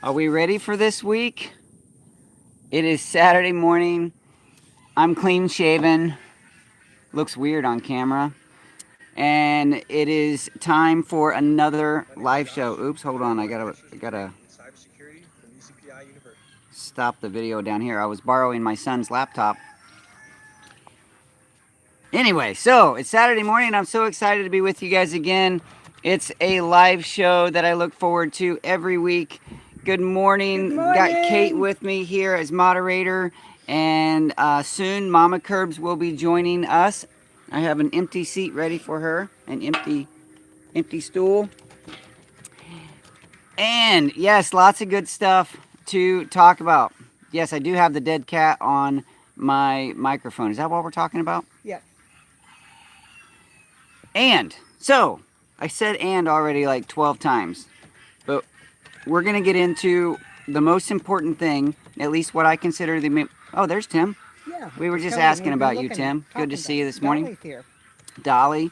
Are we ready for this week? It is Saturday morning. I'm clean shaven. Looks weird on camera. And it is time for another live show. Oops, hold on. I gotta stop the video down here. I was borrowing my son's laptop. Anyway, so it's Saturday morning. I'm so excited to be with you guys again. It's a live show that I look forward to every week. Good morning. Got Kate with me here as moderator, and soon Mama Curbs will be joining us. I have an empty seat ready for her, an empty stool. And yes, lots of good stuff to talk about. Yes, I do have the dead cat on my microphone. Is that what we're talking about? Yes. And so I said and already like 12 times, but we're going to get into the most important thing, at least what I consider oh, there's Tim. Yeah. We were just asking about you, Tim. Good to see you this morning. Dolly's here. Dolly.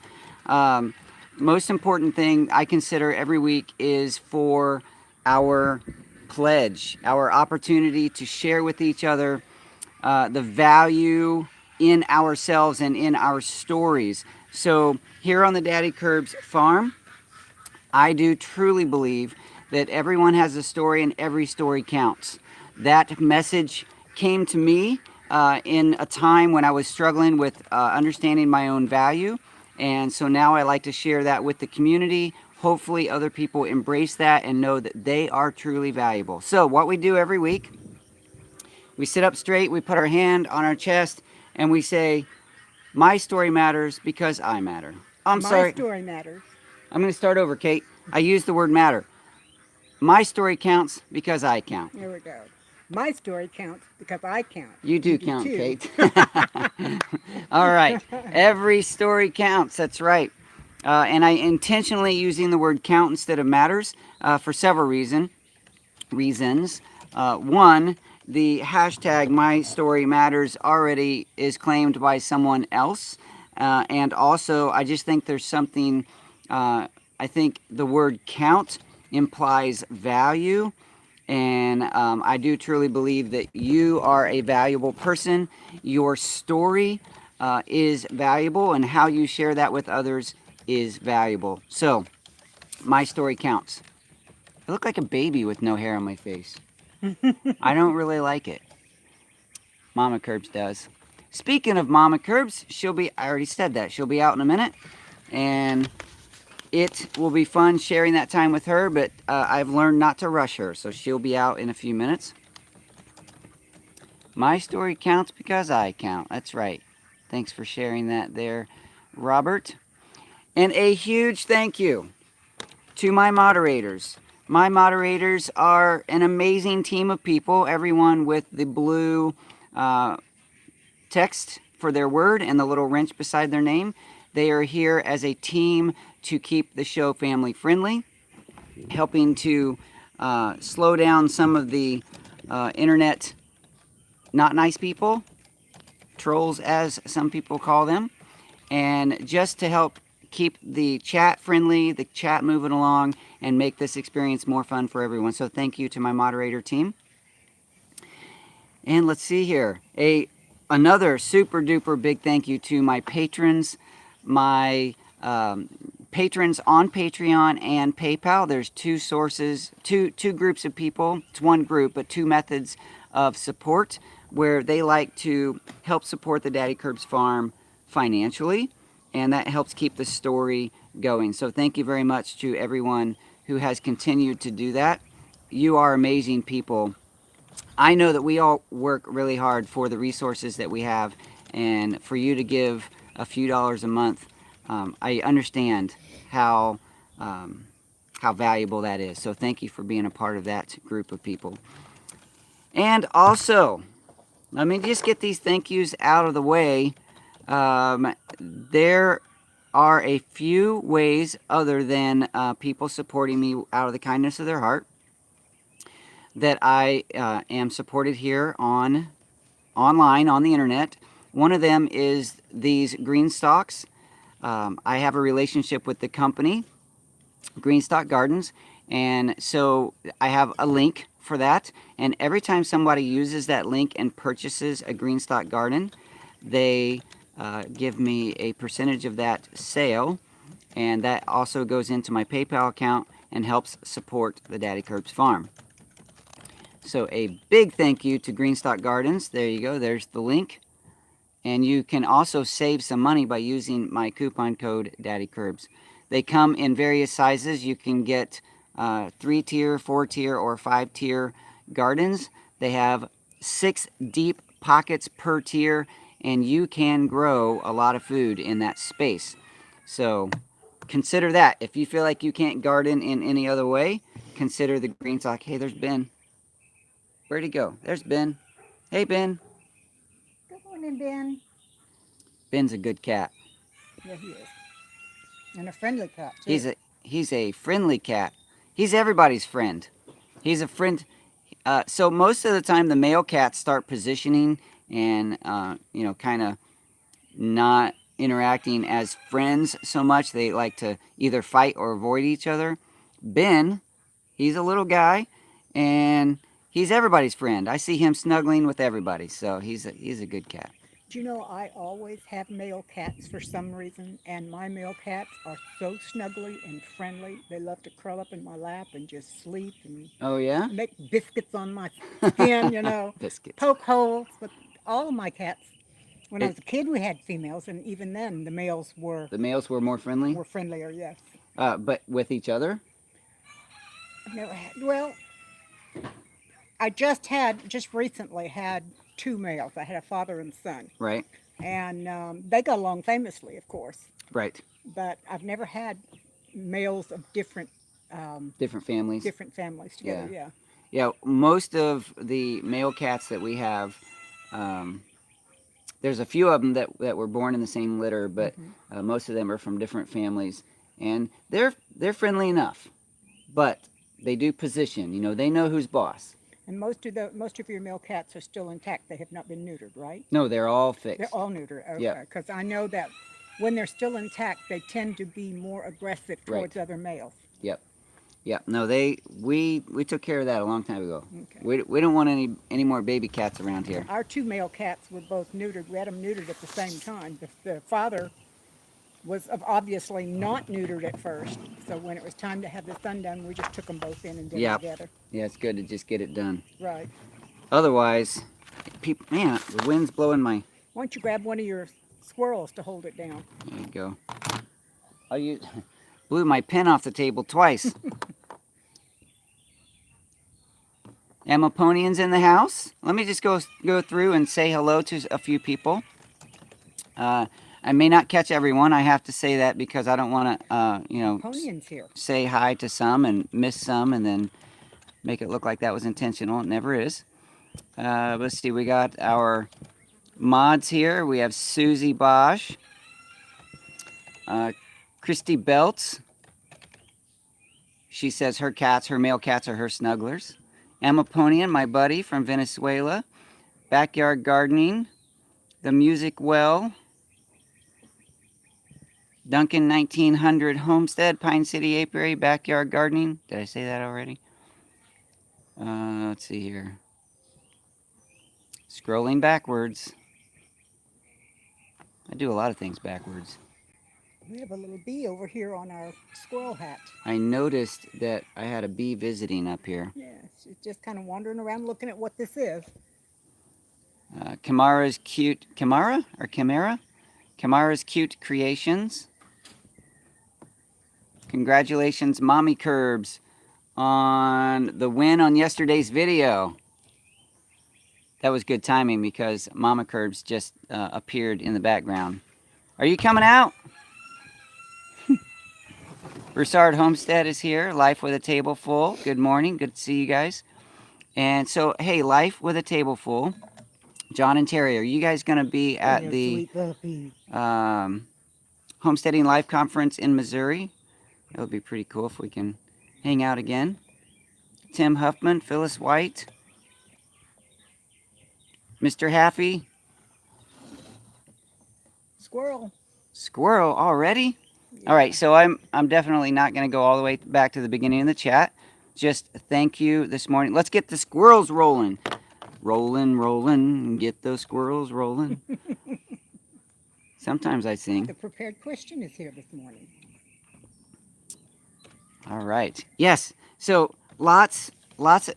Most important thing I consider every week is for our pledge, our opportunity to share with each other the value in ourselves and in our stories. So here on the Daddykirbs farm, I do truly believe that everyone has a story and every story counts. That message came to me in a time when I was struggling with understanding my own value. And so now I like to share that with the community. Hopefully other people embrace that and know that they are truly valuable. So what we do every week, we sit up straight, we put our hand on our chest, and we say, my story matters because I matter. I'm sorry. My story matters. I'm going to start over, Kate. I used the word matter. My story counts because I count. There we go. My story counts because I count. You do count, too. Kate. All right. Every story counts. That's right. And I intentionally using the word count instead of matters for several reasons. One, the hashtag My Story Matters already is claimed by someone else. And also, I just think there's something, I think the word count implies value. And I do truly believe that you are a valuable person. Your story is valuable, and how you share that with others is valuable. So, my story counts. I look like a baby with no hair on my face. I don't really like it. Mama Curbs does. Speaking of Mama Curbs, I already said that, she'll be out in a minute. And it will be fun sharing that time with her, but I've learned not to rush her, so she'll be out in a few minutes. My story counts because I count. That's right. Thanks for sharing that there, Robert. And a huge thank you to my moderators. My moderators are an amazing team of people, everyone with the blue text for their word and the little wrench beside their name. They are here as a team to keep the show family friendly, helping to slow down some of the internet not nice people, trolls as some people call them, and just to help keep the chat friendly, the chat moving along, and make this experience more fun for everyone. So thank you to my moderator team. And let's see here, another super duper big thank you to my patrons, my patrons on Patreon and PayPal. There's two sources, two groups of people. It's one group, but two methods of support where they like to help support the Daddykirbs farm financially, and that helps keep the story going. So thank you very much to everyone who has continued to do that. You are amazing people. I know that we all work really hard for the resources that we have, and for you to give a few dollars a month, I understand how valuable that is. So thank you for being a part of that group of people. And also, let me just get these thank yous out of the way. There are a few ways other than people supporting me out of the kindness of their heart that I am supported here online on the internet. One of them is these green stalks. I have a relationship with the company, Greenstock Gardens, And so I have a link for that. And every time somebody uses that link and purchases a Greenstock garden, they give me a percentage of that sale. And that also goes into my PayPal account and helps support the Daddykirbs farm. So a big thank you to Greenstock Gardens. There you go. There's the link. And you can also save some money by using my coupon code Daddykirbs. They come in various sizes. You can get 3-tier, 4-tier, or 5-tier gardens. They have 6 deep pockets per tier, and you can grow a lot of food in that space. So consider that. If you feel like you can't garden in any other way, consider the Greenstock. Hey, there's Ben. Where'd he go? There's Ben. Hey, Ben. Good morning, Ben. Ben's a good cat. Yeah, he is. And a friendly cat, too. He's a friendly cat. He's everybody's friend. He's a friend. So most of the time, the male cats start positioning and kind of not interacting as friends so much. They like to either fight or avoid each other. Ben, he's a little guy, and he's everybody's friend. I see him snuggling with everybody, so he's a good cat. Do you know I always have male cats for some reason, and my male cats are so snuggly and friendly. They love to curl up in my lap and just sleep and Oh yeah? make biscuits on my skin, Biscuits. poke holes. But all of my cats, when I was a kid, we had females, and even then, the males were more friendly? were friendlier. Yes. But with each other? I've never had. Well, I just recently had 2 males. I had a father and son, Right. and they got along famously, of course. Right. But I've never had males of different Different families. together. Yeah. Yeah, most of the male cats that we have, there's a few of them that were born in the same litter, but most of them are from different families, and they're friendly enough, but they do position. They know who's boss. And most of your male cats are still intact. They have not been neutered, right? No, they're all fixed. They're all neutered. Okay. Yep. Because I know that when they're still intact, they tend to be more aggressive towards other males. Yep. Yep. No, we took care of that a long time ago. Okay. We don't want any more baby cats around here. Our 2 male cats were both neutered. We had them neutered at the same time. The father was obviously not neutered at first. So when it was time to have the son done, we just took them both in and did it together. Yeah, it's good to just get it done. Right. Otherwise, man, the wind's blowing my... Why don't you grab one of your squirrels to hold it down? There you go. Blew my pen off the table twice. Amaponians in the house. Let me just go through and say hello to a few people. I may not catch everyone. I have to say that because I don't want to, here. say hi to some and miss some and then make it look like that was intentional. It never is. Let's see. We got our mods here. We have Susie Bosch, Christy Belts. She says her male cats are her snugglers. Amaponian, my buddy from Venezuela. Backyard Gardening. The Music Well. Duncan 1900 Homestead, Pine City Apiary, Backyard Gardening. Did I say that already? Let's see here. Scrolling backwards. I do a lot of things backwards. We have a little bee over here on our squirrel hat. I noticed that I had a bee visiting up here. Yeah, she's just kind of wandering around looking at what this is. Kamara's Cute Creations. Congratulations, Mommy Kirbs, on the win on yesterday's video. That was good timing because Mama Kirbs just appeared in the background. Are you coming out? Broussard Homestead is here. Life with a Table Full. Good morning. Good to see you guys. And so, hey, Life with a Table Full. John and Terry, are you guys going to be at the Homesteading Life Conference in Missouri? That would be pretty cool if we can hang out again. Tim Huffman, Phyllis White, Mr. Haffey. Squirrel. Squirrel already? All right, so I'm definitely not going to go all the way back to the beginning of the chat. Just thank you this morning. Let's get the squirrels rolling. Rolling, get those squirrels rolling. Sometimes I sing. The prepared question is here this morning. All right. Yes. So lots.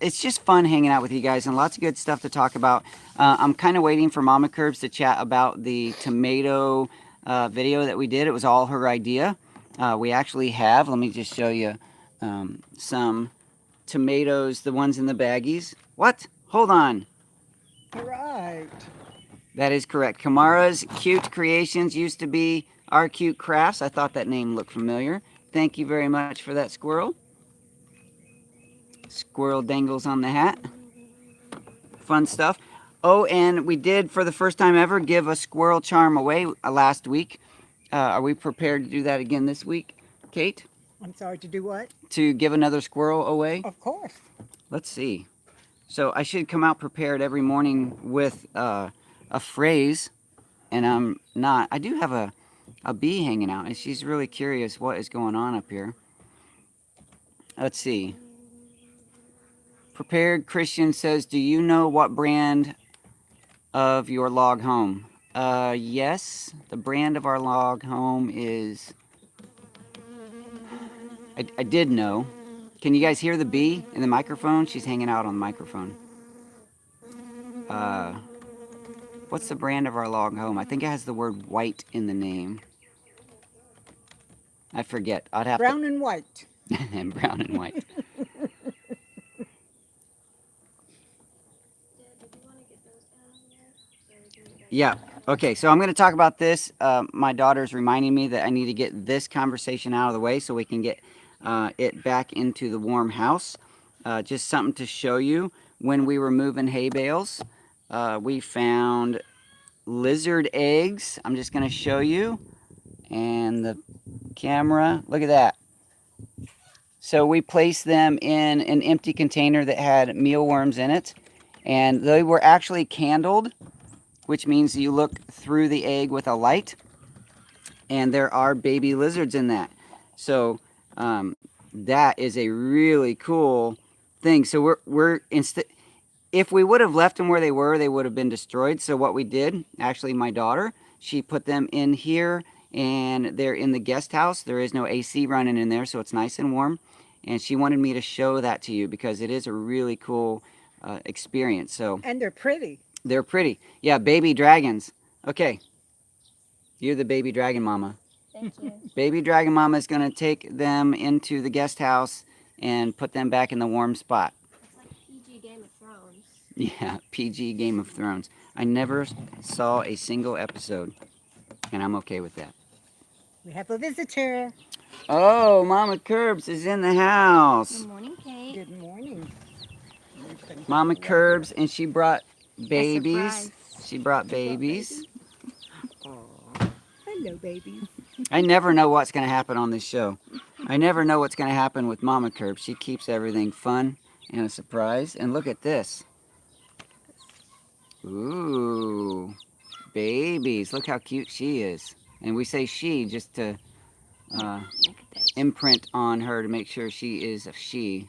It's just fun hanging out with you guys and lots of good stuff to talk about. I'm kind of waiting for Mama Curbs to chat about the tomato video that we did. It was all her idea. We actually have. Let me just show you some tomatoes. The ones in the baggies. What? Hold on. All right. That is correct. Kamara's Cute Creations used to be Our Cute Crafts. I thought that name looked familiar. Thank you very much for that, squirrel. Squirrel dangles on the hat. Fun stuff. Oh, and we did, for the first time ever, give a squirrel charm away last week. Are we prepared to do that again this week, Kate? I'm sorry, to do what? To give another squirrel away? Of course. Let's see. So I should come out prepared every morning with a phrase, and I'm not. I do have a bee hanging out, and she's really curious what is going on up here. Let's see. Prepared Christian says, do you know what brand of your log home? Yes, the brand of our log home is... I did know. Can you guys hear the bee in the microphone? She's hanging out on the microphone. What's the brand of our log home? I think it has the word white in the name. I forget. I'd have Brown and white. and brown and white. Yeah. Okay, so I'm going to talk about this. My daughter's reminding me that I need to get this conversation out of the way so we can get it back into the warm house. Just something to show you. When we were moving hay bales, we found lizard eggs. I'm just going to show you. And the camera, look at that. So we placed them in an empty container that had mealworms in it. And they were actually candled, which means you look through the egg with a light. And there are baby lizards in that. So that is a really cool thing. So if we would have left them where they would have been destroyed. So what we did, actually my daughter, she put them in here, and they're in the guest house. There is no AC running in there, so it's nice and warm. And she wanted me to show that to you because it is a really cool experience. So And they're pretty. they're pretty. Yeah, baby dragons. Okay. You're the baby dragon mama. Thank you. Baby dragon mama is going to take them into the guest house and put them back in the warm spot. It's like PG Game of Thrones. Yeah, PG Game of Thrones. I never saw a single episode, and I'm okay with that. We have a visitor. Oh, Mama Curbs is in the house. Good morning, Kate. Good morning. Mama Curbs, and she brought babies. surprise. She brought babies. Hello, babies. I never know what's going to happen on this show. I never know what's going to happen with Mama Curbs. She keeps everything fun and a surprise. And look at this. Ooh, babies. Look how cute she is. And we say she just to Look at this. imprint on her to make sure she is a she.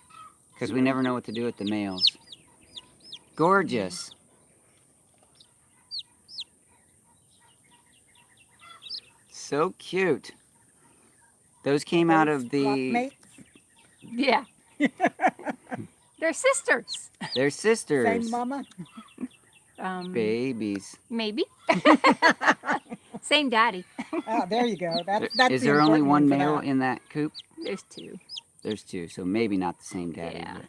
Because we never know what to do with the males. Gorgeous. So cute. Those came out of the... Flockmates? Yeah. They're sisters. They're sisters. Same mama? Babies. Maybe. Same daddy. Oh, there you go. That's Is the there only important one for male that. in that coop? There's two. There's two, so maybe not the same daddy. Yeah. But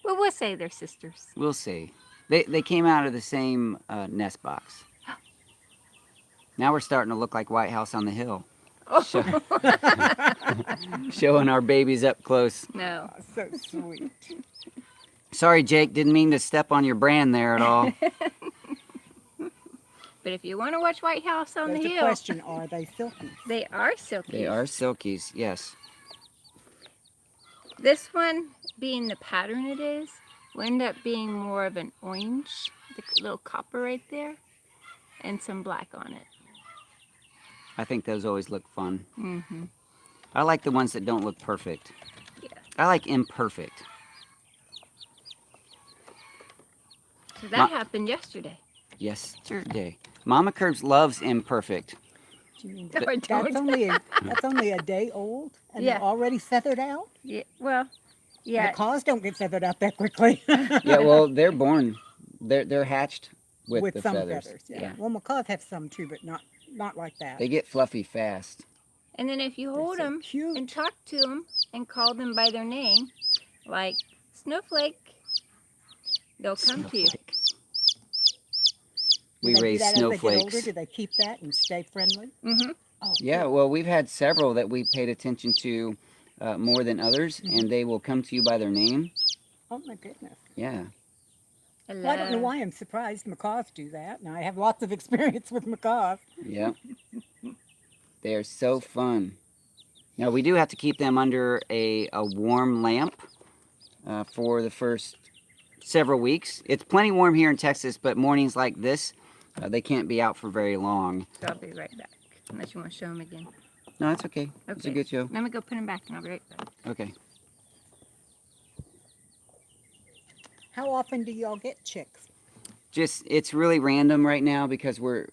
Well, we'll say they're sisters. we'll see. They came out of the same nest box. Now we're starting to look like White House on the Hill. Show- Showing our babies up close. No. Oh, so sweet. Sorry, Jake, didn't mean to step on your brand there at all. But if you want to watch White House on There's the a Hill, question, are they silky? they are silky. They are silkies, yes. This one, being the pattern it is, will end up being more of an orange, the little copper right there, and some black on it. I think those always look fun. Mm-hmm. I like the ones that don't look perfect. Yeah. I like imperfect. So that happened yesterday. Yesterday. Mama Kirbs loves imperfect. Do you mean No, I don't. that's only a day old, and Yeah. they're already feathered out? Yeah. Well, yeah. Macaws don't get feathered out that quickly. Yeah, well, they're born. They're hatched with the some feathers. Yeah. Well, macaws have some too, but not like that. They get fluffy fast. And then if you hold so them cute. and talk to them and call them by their name, like Snowflake, they'll come to you. Snowflake. Do We they do raise that as they get older? snowflakes. Do they keep that and stay friendly? Mm-hmm. Oh, Yeah, good. well, we've had several that we paid attention to more than others, and they will come to you by their name. Oh my goodness. Yeah. Well, I don't know why I'm surprised macaws do that. And I have lots of experience with macaws. Yeah. They are so fun. Now, we do have to keep them under a warm lamp for the first several weeks. It's plenty warm here in Texas, but mornings like this, they can't be out for very long. So I'll be right back, unless you want to show them again. No, it's okay. It's a Okay. good show. Let me go put them back, and I'll be right back. Okay. How often do y'all get chicks? Just, it's really random right now because we're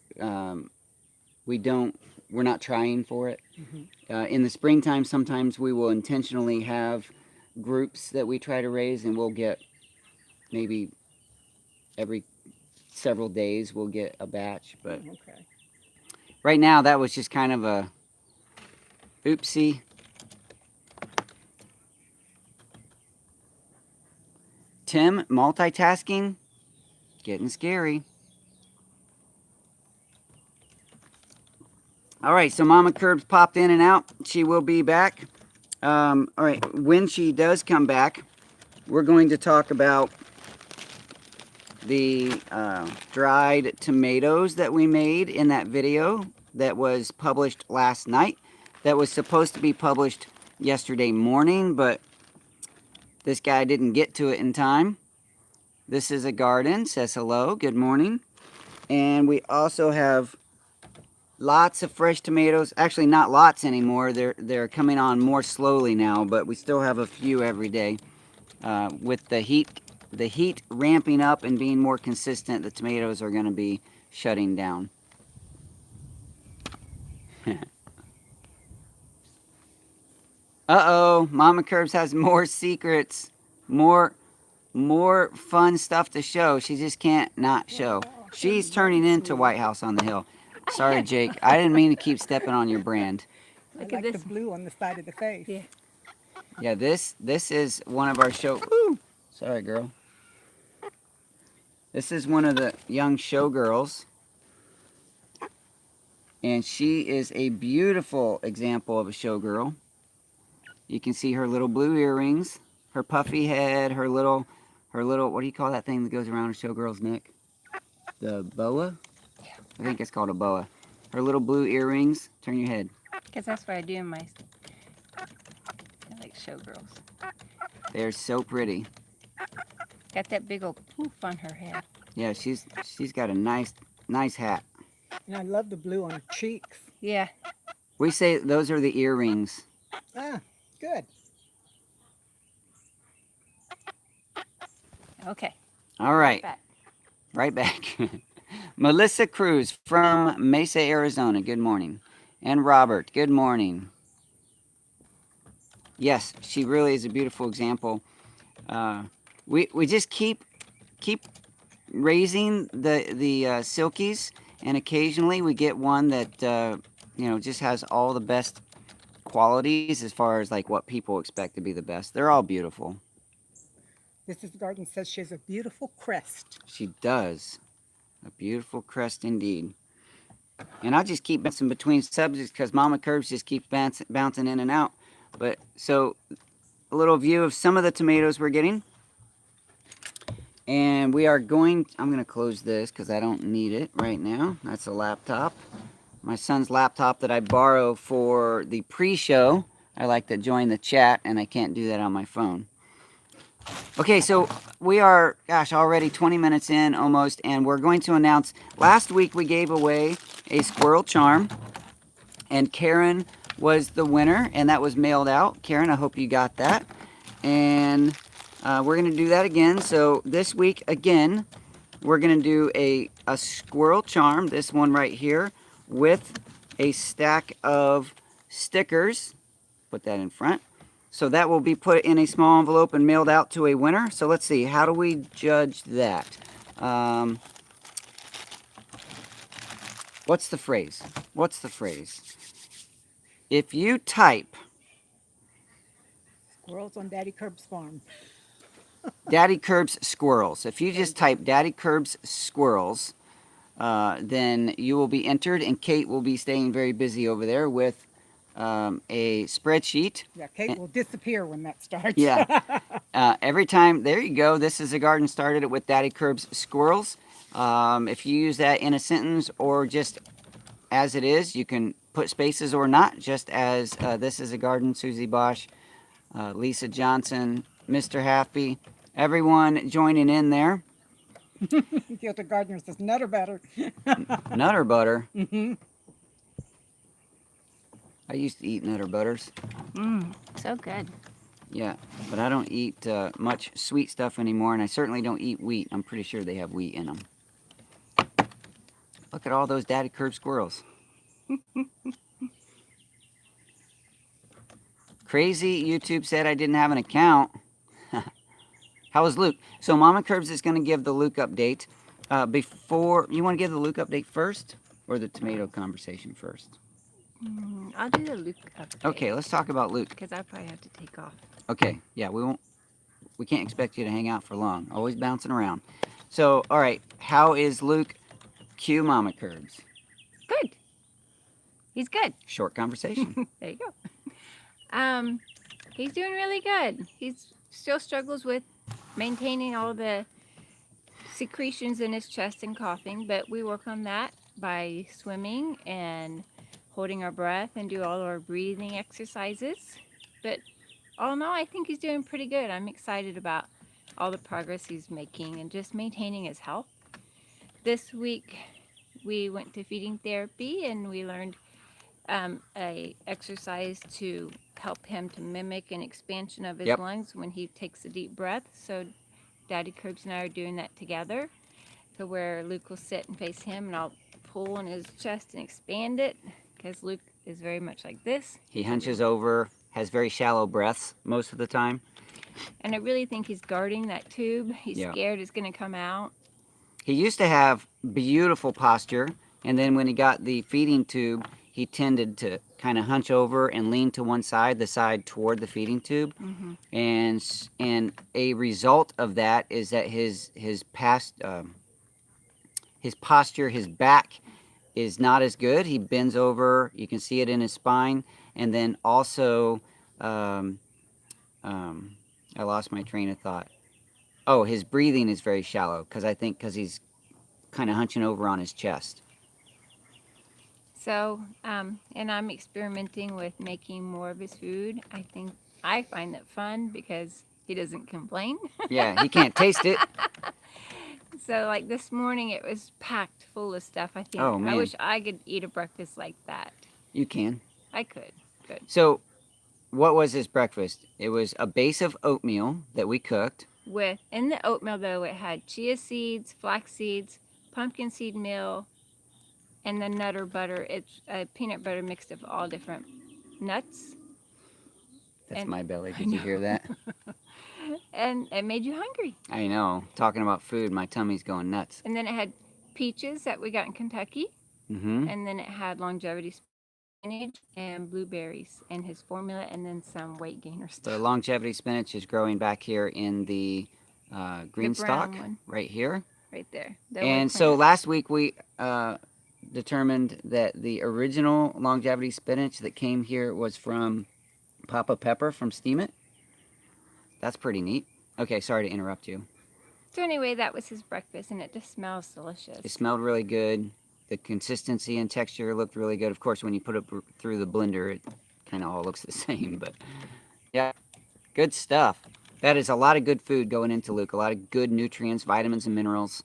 not trying for it. In the springtime, sometimes we will intentionally have groups that we try to raise, and we'll get maybe every several days we'll get a batch. But Okay. right now, that was just kind of a oopsie. Tim, multitasking, getting scary. All right, so Mama Kirbs popped in and out. She will be back. All right, when she does come back, we're going to talk about the dried tomatoes that we made in that video that was published last night. That was supposed to be published yesterday morning, but this guy didn't get to it in time. This is a garden, says hello, good morning. And we also have lots of fresh tomatoes. Actually, not lots anymore. They're coming on more slowly now, but we still have a few every day. With the heat ramping up and being more consistent, the tomatoes are going to be shutting down. Uh-oh, Mama Kirbs has more secrets, more fun stuff to show. She just can't not show. She's turning into White House on the Hill. Sorry, Jake. I didn't mean to keep stepping on your brand. Look I at like this. the blue on the side of the face. Yeah. Yeah, this is one of our show. Woo! Sorry, girl. This is one of the young showgirls. And she is a beautiful example of a showgirl. You can see her little blue earrings, her puffy head, her little, what do you call that thing that goes around a showgirl's neck? The boa? Yeah. I think it's called a boa. Her little blue earrings. Turn your head. Because that's what I do in my, I like showgirls. They're so pretty. Got that big old poof on her head. Yeah, she's got a nice hat. And I love the blue on her cheeks. Yeah. We say those are the earrings. Ah, good. Okay. All right. Back. Right back. Melissa Cruz from Mesa, Arizona. Good morning. And Robert. Good morning. Yes, she really is a beautiful example. We just keep raising the silkies, and occasionally we get one that just has all the best qualities as far as like what people expect to be the best. They're all beautiful. Mrs. Garden says she has a beautiful crest. She does. A beautiful crest indeed. And I'll just keep bouncing between subjects because Mama Kirbs just keeps bouncing in and out. But so a little view of some of the tomatoes we're getting. And we are I'm going to close this because I don't need it right now. That's a laptop. My son's laptop that I borrow for the pre-show. I like to join the chat and I can't do that on my phone. Okay, so we are, already 20 minutes in almost, and we're going to announce, last week we gave away a squirrel charm, and Karen was the winner, and that was mailed out. Karen, I hope you got that. And we're going to do that again. So this week, again, we're going to do a squirrel charm, this one right here, with a stack of stickers. Put that in front. So that will be put in a small envelope and mailed out to a winner. So let's see, how do we judge that? What's the phrase? What's the phrase? If you type Squirrels on Daddykirbs farm. Daddykirbs Squirrels, if you just type Daddykirbs Squirrels, then you will be entered, and Kate will be staying very busy over there with a spreadsheet. Yeah, Kate will disappear when that starts. Yeah. Every time, there you go. This is a garden started with Daddykirbs Squirrels. If you use that in a sentence or just as it is, you can put spaces or not, just as this is a garden, Susie Bosch, Lisa Johnson, Mr. Happy, everyone joining in there. The other gardener says nutter butter. Nutter butter. I used to eat nutter butters. So good. Yeah, but I don't eat much sweet stuff anymore, and I certainly don't eat wheat. I'm pretty sure they have wheat in them. Look at all those Daddykirbs squirrels. Crazy YouTube said I didn't have an account. How was Luke? So Mama Kirbs is going to give the Luke update. Before, you want to give the Luke update first, or the tomato conversation first? I'll do the Luke update. Okay, let's talk about Luke. Because I probably have to take off. Okay, yeah, we can't expect you to hang out for long. Always bouncing around. So, all right, how is Luke? Cue Mama Kirbs. Good. He's good. Short conversation. There you go. He's doing really good. He's still struggles with maintaining all the secretions in his chest and coughing, but we work on that by swimming and holding our breath and do all our breathing exercises. But all in all, I think he's doing pretty good. I'm excited about all the progress he's making and just maintaining his health. This week we went to feeding therapy and we learned a exercise to help him to mimic an expansion of his lungs when he takes a deep breath. So Daddykirbs and I are doing that together. So where Luke will sit and face him, and I'll pull on his chest and expand it, because Luke is very much like this. He hunches over, has very shallow breaths most of the time. And I really think he's guarding that tube. He's scared it's going to come out. He used to have beautiful posture, and then when he got the feeding tube, he tended to kind of hunch over and lean to one side, the side toward the feeding tube. And a result of that is that his posture, his back is not as good. He bends over. You can see it in his spine. And then also, I lost my train of thought. Oh, his breathing is very shallow because he's kind of hunching over on his chest. So, and I'm experimenting with making more of his food. I find that fun because he doesn't complain. Yeah, he can't taste it. So, like this morning, it was packed full of stuff. I think. Oh, man. I wish I could eat a breakfast like that. You can. I could. Good. So, what was his breakfast? It was a base of oatmeal that we cooked. In the oatmeal, though, it had chia seeds, flax seeds, pumpkin seed meal, and the nutter butter. It's peanut butter mixed of all different nuts. That's my belly. Did you hear that? And it made you hungry. I know. Talking about food, my tummy's going nuts. And then it had peaches that we got in Kentucky. And then it had longevity spinach and blueberries in his formula, and then some weight gainer stuff. The longevity spinach is growing back here in the green stalk, right here. Right there. And so last week we determined that the original longevity spinach that came here was from Papa Pepper from Steam It. That's pretty neat. Okay, sorry to interrupt you. So anyway, that was his breakfast, and it just smells delicious. It smelled really good. The consistency and texture looked really good. Of course, when you put it through the blender, it kind of all looks the same. But yeah, good stuff. That is a lot of good food going into Luke. A lot of good nutrients, vitamins, and minerals.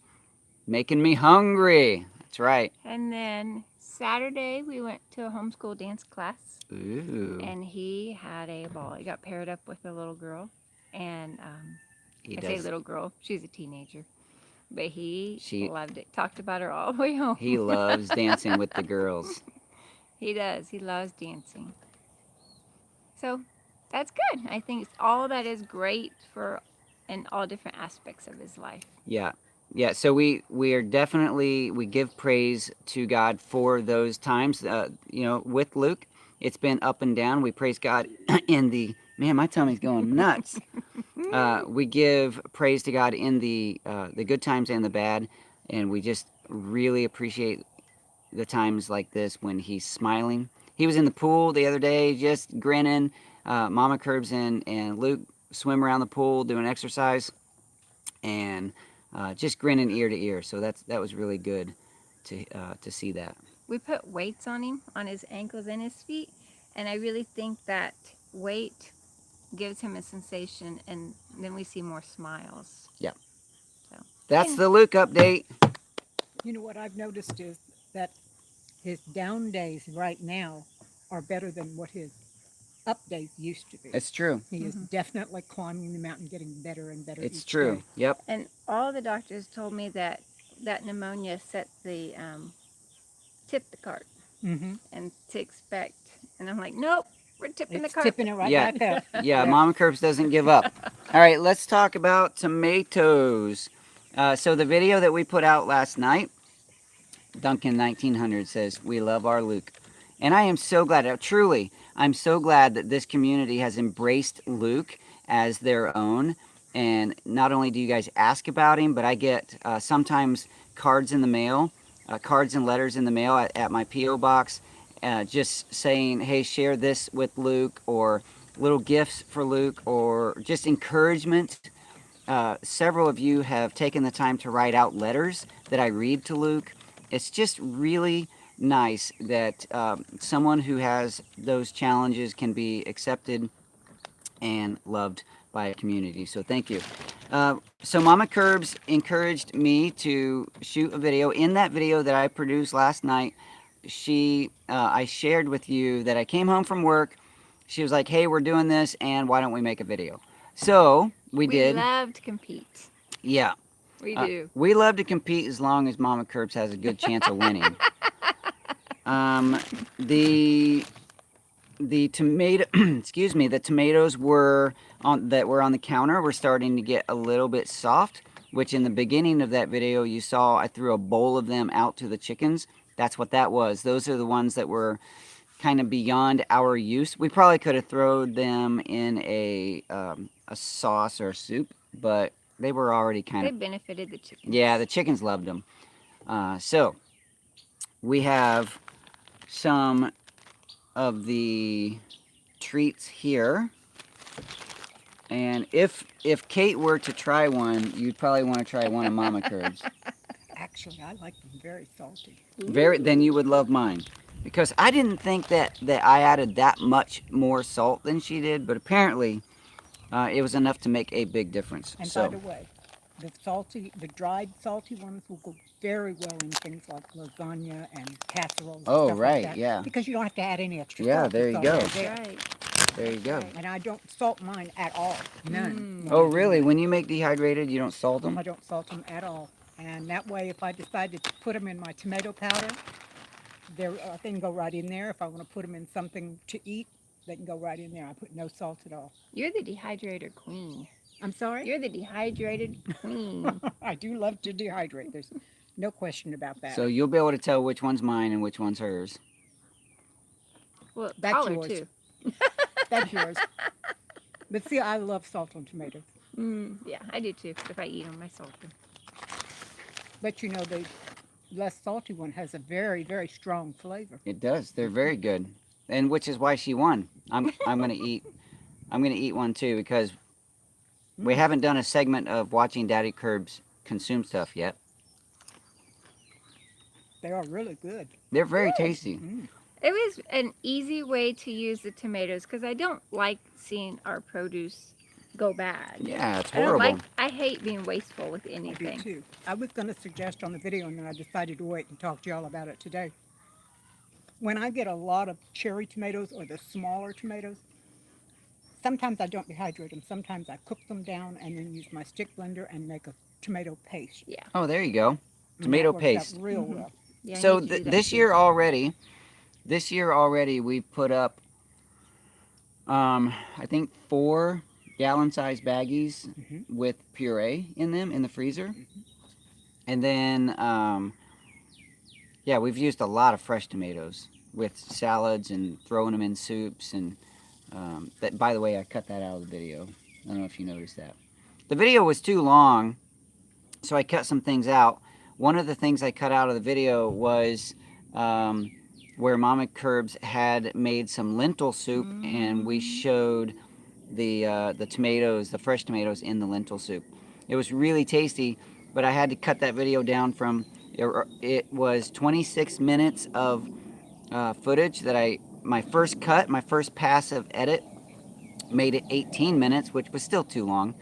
Making me hungry. That's right. And then Saturday we went to a homeschool dance class, Ooh. and he had a ball. He got paired up with a little girl, and He I say does. little girl, she's a teenager, but he She- loved it. Talked about her all the way home. He loves dancing with the girls. He does. He loves dancing. So that's good. I think all that is great for in all different aspects of his life. Yeah. Yeah, so we are definitely, we give praise to God for those times. You know, with Luke, it's been up and down. We praise God in the, man, my tummy's going nuts. We give praise to God in the good times and the bad, and we just really appreciate the times like this when he's smiling. He was in the pool the other day, just grinning. Mama Curbs and Luke swim around the pool doing exercise, and just grinning ear to ear. So that was really good to see that. We put weights on him, on his ankles and his feet, and I really think that weight gives him a sensation, and then we see more smiles. Yeah. So That's the Luke update. You know what I've noticed is that his down days right now are better than what his up days used to be. It's true. He is definitely climbing the mountain, getting better and better. It's each true. day. Yep. And all the doctors told me that pneumonia set the tip the cart and to expect. And I'm like, nope, we're tipping It's the cart. tipping it right Yeah. back up. Yeah, Mama Curbs doesn't give up. All right, let's talk about tomatoes. So the video that we put out last night, Duncan 1900 says, "We love our Luke." And I am so glad, truly, I'm so glad that this community has embraced Luke as their own. And not only do you guys ask about him, but I get sometimes cards in the mail, cards and letters in the mail at my P.O. box, just saying, hey, share this with Luke, or little gifts for Luke, or just encouragement. Several of you have taken the time to write out letters that I read to Luke. It's just really nice that someone who has those challenges can be accepted and loved by a community. So thank you. So Mama Curbs encouraged me to shoot a video. In that video that I produced last night, I shared with you that I came home from work. She was like, hey, we're doing this, and why don't we make a video? So we did. We love to compete. Yeah. We do. We love to compete as long as Mama Curbs has a good chance of winning. The tomato, excuse me, the tomatoes that were on the counter were starting to get a little bit soft, which in the beginning of that video you saw I threw a bowl of them out to the chickens. That's what that was. Those are the ones that were kind of beyond our use. We probably could have thrown them in a sauce or a soup, but they were already kind They of... benefited the chickens. Yeah, the chickens loved them. So we have some of the treats here, and if Kate were to try one, you'd probably want to try one of Mama Curbs. Actually, I like them very salty. Then you would love mine, because I didn't think that I added that much more salt than she did, but apparently it was enough to make a big difference. And So by the way, the dried salty ones will go very well in things like lasagna and casseroles. Oh, and stuff right, like that, yeah. because you don't have to add any extra Yeah, salt. there It's you go. already there. Right. there you go. And I don't salt mine at all. None. Oh, really? When you make dehydrated, you don't salt them? I don't salt them at all. And that way, if I decide to put them in my tomato powder, they can go right in there. If I want to put them in something to eat, they can go right in there. I put no salt at all. You're the dehydrator queen. I'm sorry? You're the dehydrated queen. I do love to dehydrate. There's no question about that. So you'll be able to tell which one's mine and which one's hers. Well, That's color yours. too. That's yours. But see, I love salt on tomatoes. Yeah, I do too. If I eat them, I salt them. But you know, the less salty one has a very, very strong flavor. It does. They're very good, and which is why she won. I'm gonna eat one too, because we haven't done a segment of watching Daddykirbs consume stuff yet. They are really good. They're very tasty. It was an easy way to use the tomatoes because I don't like seeing our produce go bad. Yeah, it's I don't horrible. like. I hate being wasteful with I do anything. too. I was going to suggest on the video, and then I decided to wait and talk to y'all about it today. When I get a lot of cherry tomatoes or the smaller tomatoes, sometimes I don't dehydrate them. Sometimes I cook them down and then use my stick blender and make a tomato paste. Yeah. Oh, there you go. And that Tomato works out paste. real well. Yeah. I So need to do that this too. year already, we put up, I think 4 gallon-sized baggies with puree in them in the freezer. And then, yeah, we've used a lot of fresh tomatoes with salads and throwing them in soups. And that, by the way, I cut that out of the video. I don't know if you noticed that. The video was too long, so I cut some things out. One of the things I cut out of the video was where Mama Kirbs had made some lentil soup, and we showed the tomatoes, the fresh tomatoes in the lentil soup. It was really tasty, but I had to cut that video down from, it was 26 minutes of footage that my first pass of edit made it 18 minutes, which was still too long.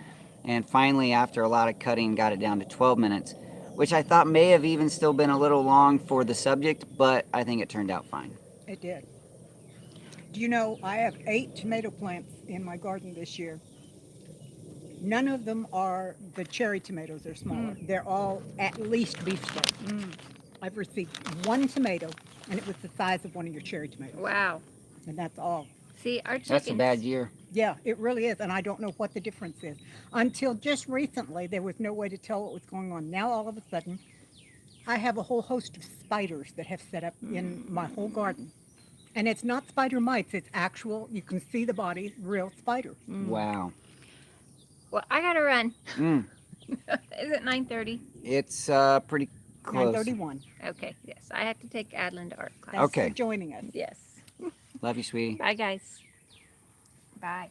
And finally, after a lot of cutting, got it down to 12 minutes, which I thought may have even still been a little long for the subject, but I think it turned out fine. It did. Do you know, I have 8 tomato plants in my garden this year. None of them are the cherry tomatoes, they're smaller. They're all at least beefsteak. I've received 1 tomato, and it was the size of one of your cherry tomatoes. Wow. And that's all. See, our chickens. That's a bad year. Yeah, it really is, and I don't know what the difference is. Until just recently, there was no way to tell what was going on. Now, all of a sudden, I have a whole host of spiders that have set up in my whole garden. And it's not spider mites, it's actual, you can see the body, real spider. Wow. Well, I gotta run. Mm. Is it 9:30? It's pretty close. 9:31. Okay. Yes, I have to take Adeline to art class. Thanks Okay. for joining us. Yes. Love you, sweetie. Bye, guys. Bye.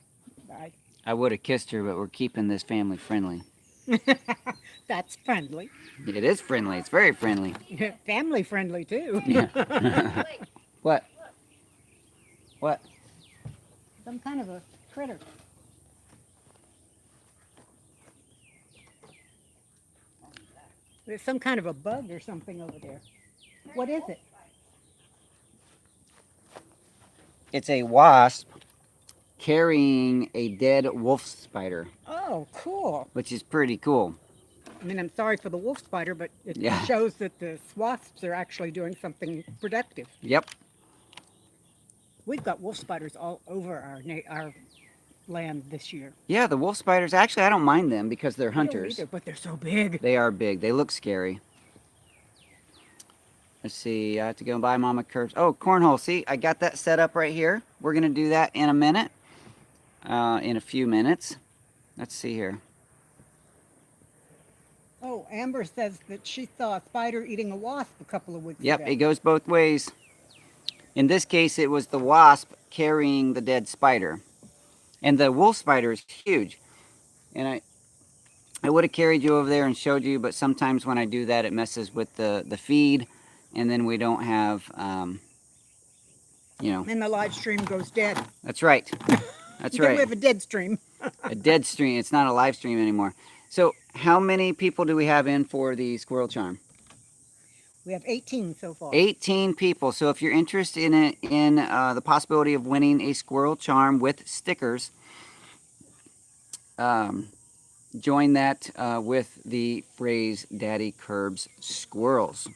Bye. I would have kissed her, but we're keeping this family friendly. That's friendly. It is friendly. It's very friendly. Family friendly, too. Yeah. What? What? Some kind of a critter. There's some kind of a bug or something over there. What is it? It's a wasp carrying a dead wolf spider, Oh, cool. which is pretty cool. I mean, I'm sorry for the wolf spider, but it Yeah. shows that the wasps are actually doing something productive. Yep. We've got wolf spiders all over our land this year. Yeah, the wolf spiders, actually, I don't mind them because they're I don't hunters. either, but they're so big. They are big. They look scary. Let's see. I have to go buy Mama Kirbs. Oh, cornhole. See, I got that set up right here. We're going to do that in a minute. In a few minutes. Let's see here. Oh, Amber says that she saw a spider eating a wasp a couple of weeks Yep, ago. it goes both ways. In this case, it was the wasp carrying the dead spider. And the wolf spider is huge. And I would have carried you over there and showed you, but sometimes when I do that, it messes with the feed, and then we don't have, you know. And the live stream goes dead. That's right. That's Then right. we have a dead stream. A dead stream. It's not a live stream anymore. So how many people do we have in for the squirrel charm? We have 18 so far. 18 people. So if you're interested in the possibility of winning a squirrel charm with stickers, join that with the phrase Daddykirbs Squirrels.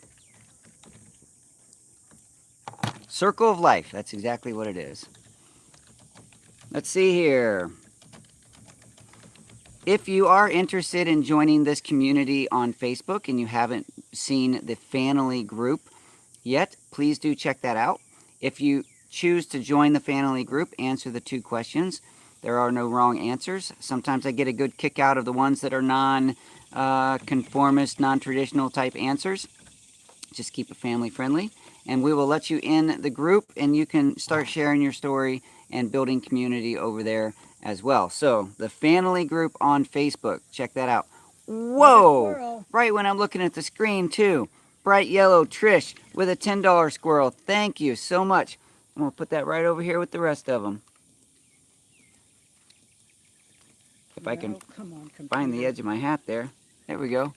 Circle of Life. That's exactly what it is. Let's see here. If you are interested in joining this community on Facebook and you haven't seen the family group yet, please do check that out. If you choose to join the family group, answer the 2 questions. There are no wrong answers. Sometimes I get a good kick out of the ones that are non-conformist, non-traditional type answers. Just keep it family friendly. And we will let you in the group and you can start sharing your story and building community over there as well. So, the family group on Facebook. Check that out. Whoa! Squirrel. Right when I'm looking at the screen, too. Bright yellow Trish with a $10 squirrel. Thank you so much. I'm going to put that right over here with the rest of them. If I can come on, find the computer. edge of my hat there. There we go.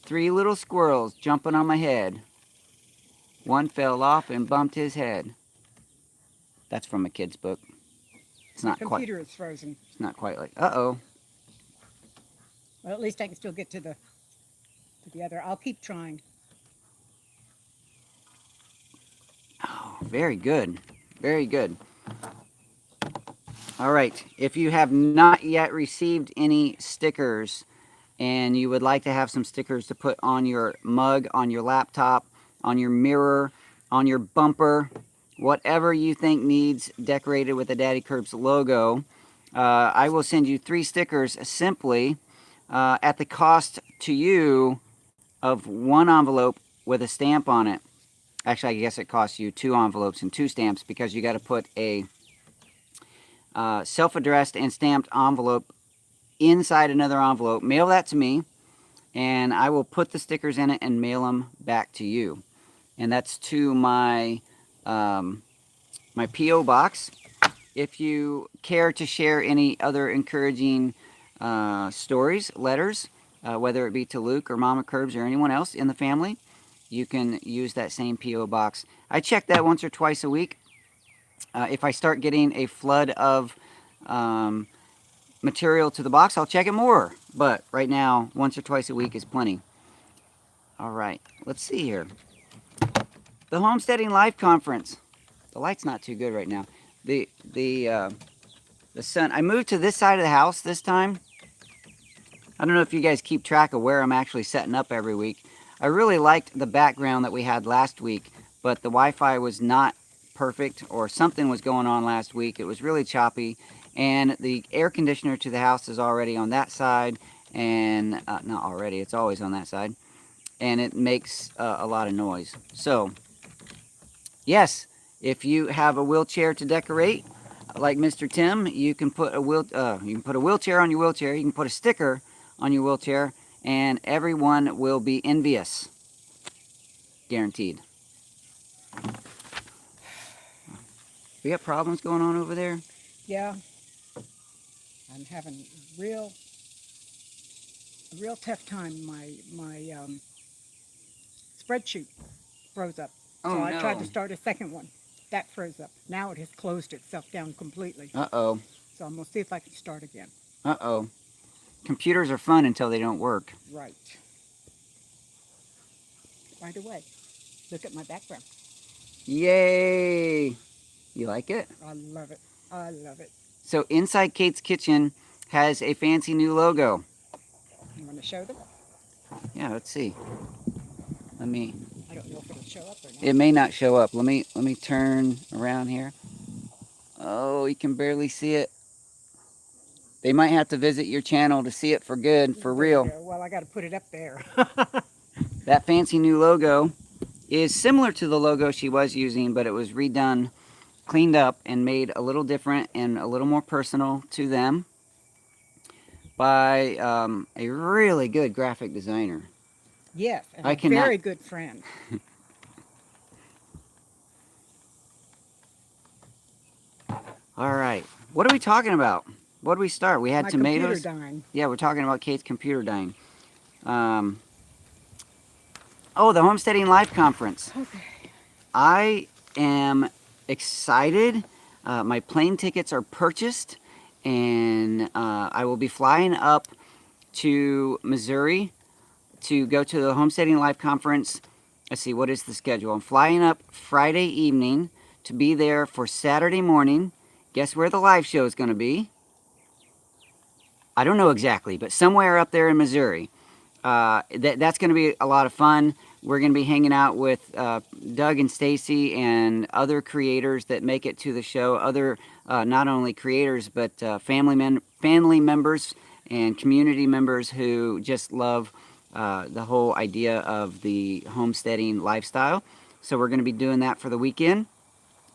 3 little squirrels jumping on my head. One fell off and bumped his head. That's from a kid's book. It's not quite. Computer is frozen. It's not quite like. Uh-oh. Well, at least I can still get to the other. I'll keep trying. Oh, very good. Very good. All right. If you have not yet received any stickers and you would like to have some stickers to put on your mug, on your laptop, on your mirror, on your bumper, whatever you think needs decorated with the Daddykirbs logo, I will send you 3 stickers simply at the cost to you of 1 envelope with a stamp on it. Actually, I guess it costs you 2 envelopes and 2 stamps because you got to put a self-addressed and stamped envelope inside another envelope. Mail that to me, and I will put the stickers in it and mail them back to you. And that's to my my P.O. box. If you care to share any other encouraging stories, letters, whether it be to Luke or Mama Kirbs or anyone else in the family, you can use that same P.O. box. I check that once or twice a week. If I start getting a flood of material to the box, I'll check it more. But right now, once or twice a week is plenty. All right, let's see here. The Homesteading Life Conference. The light's not too good right now. The sun. I moved to this side of the house this time. I don't know if you guys keep track of where I'm actually setting up every week. I really liked the background that we had last week, but the Wi-Fi was not perfect, or something was going on last week. It was really choppy, and the air conditioner to the house is already on that side, and not already, it's always on that side, and it makes a lot of noise. So, yes, if you have a wheelchair to decorate, like Mr. Tim, you can put a wheelchair on your wheelchair. You can put a sticker on your wheelchair, and everyone will be envious. Guaranteed. We got problems going on over there? Yeah. I'm having a real tough time. My spreadsheet froze up. Oh, so I no. tried to start a second one. That froze up. Now it has closed itself down completely. Uh-oh. So I'm going to see if I can start again. Uh-oh. Computers are fun until they don't work. Right. Right away. Look at my background. Yay! You like it? I love it. I love it. So Inside Kate's Kitchen has a fancy new logo. You want to show them? Yeah, let's see. Let me... I don't know if it'll show up or not. It may not show up. Let me turn around here. Oh, you can barely see it. They might have to visit your channel to see it for good, for real. Well, I got to put it up there. That fancy new logo is similar to the logo she was using, but it was redone, cleaned up, and made a little different and a little more personal to them by a really good graphic designer. Yes, and I a cannot- very good friend. All right. What are we talking about? What did we start? We had My tomatoes. computer dying. Yeah, we're talking about Kate's computer dying. Oh, the Homesteading Life Conference. Okay. I am excited. My plane tickets are purchased, and I will be flying up to Missouri to go to the Homesteading Life Conference. Let's see, what is the schedule? I'm flying up Friday evening to be there for Saturday morning. Guess where the live show is going to be? I don't know exactly, but somewhere up there in Missouri. That's going to be a lot of fun. We're going to be hanging out with Doug and Stacy and other creators that make it to the show. Other not only creators, but family members and community members who just love the whole idea of the homesteading lifestyle. So we're going to be doing that for the weekend.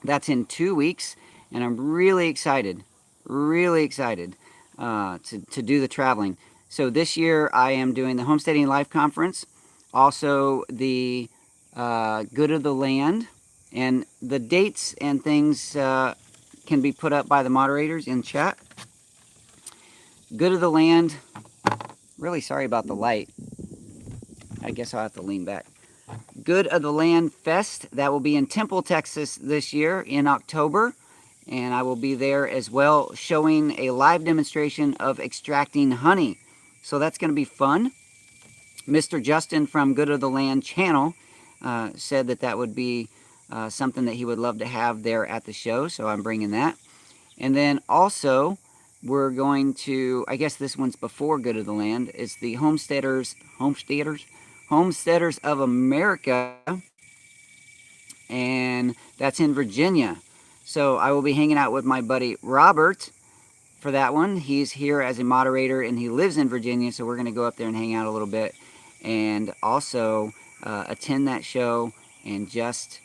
That's in 2 weeks, and I'm really excited to do the traveling. So this year I am doing the Homesteading Life Conference, also the Good of the Land, and the dates and things can be put up by the moderators in chat. Good of the Land. Really sorry about the light. I guess I'll have to lean back. Good of the Land Fest. That will be in Temple, Texas this year in October. And I will be there as well, showing a live demonstration of extracting honey. So that's going to be fun. Mr. Justin from Good of the Land channel said that that would be something that he would love to have there at the show. So I'm bringing that. And then also, we're going to, I guess this one's before Good of the Land. It's the Homesteaders of America. And that's in Virginia. So I will be hanging out with my buddy Robert for that one. He's here as a moderator and he lives in Virginia, so we're going to go up there and hang out a little bit and also attend that show and just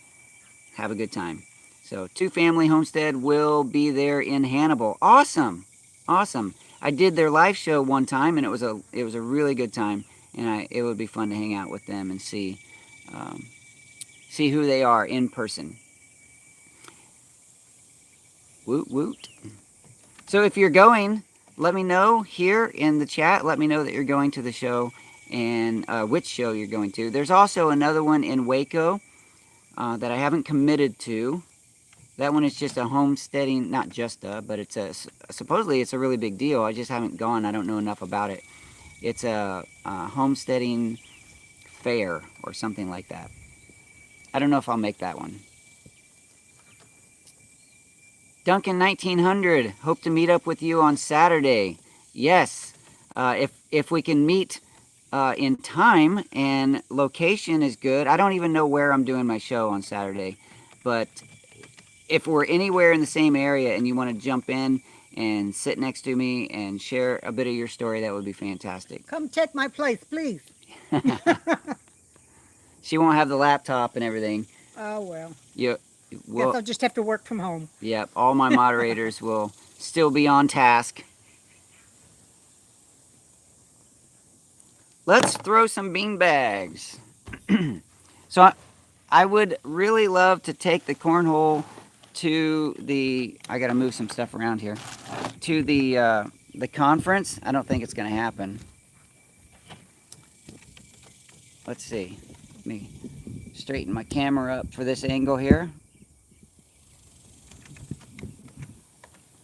have a good time. So Two Family Homestead will be there in Hannibal. Awesome. Awesome. I did their live show one time and it was a really good time, and it would be fun to hang out with them and see who they are in person. Woot woot. So if you're going, let me know here in the chat. Let me know that you're going to the show and which show you're going to. There's also another one in Waco that I haven't committed to. That one is just a homesteading, not just but it's supposedly it's a really big deal. I just haven't gone. I don't know enough about it. It's a homesteading fair or something like that. I don't know if I'll make that one. Duncan 1900, hope to meet up with you on Saturday. Yes, if we can meet in time and location is good. I don't even know where I'm doing my show on Saturday, but if we're anywhere in the same area and you want to jump in and sit next to me and share a bit of your story, that would be fantastic. Come take my place, please. She won't have the laptop and everything. Oh, well. Well, Guess I'll just have to work from home. Yep, all my moderators will still be on task. Let's throw some bean bags. So I would really love to take the cornhole to the, I gotta move some stuff around here, to the conference. I don't think it's gonna happen. Let's see. Let me straighten my camera up for this angle here.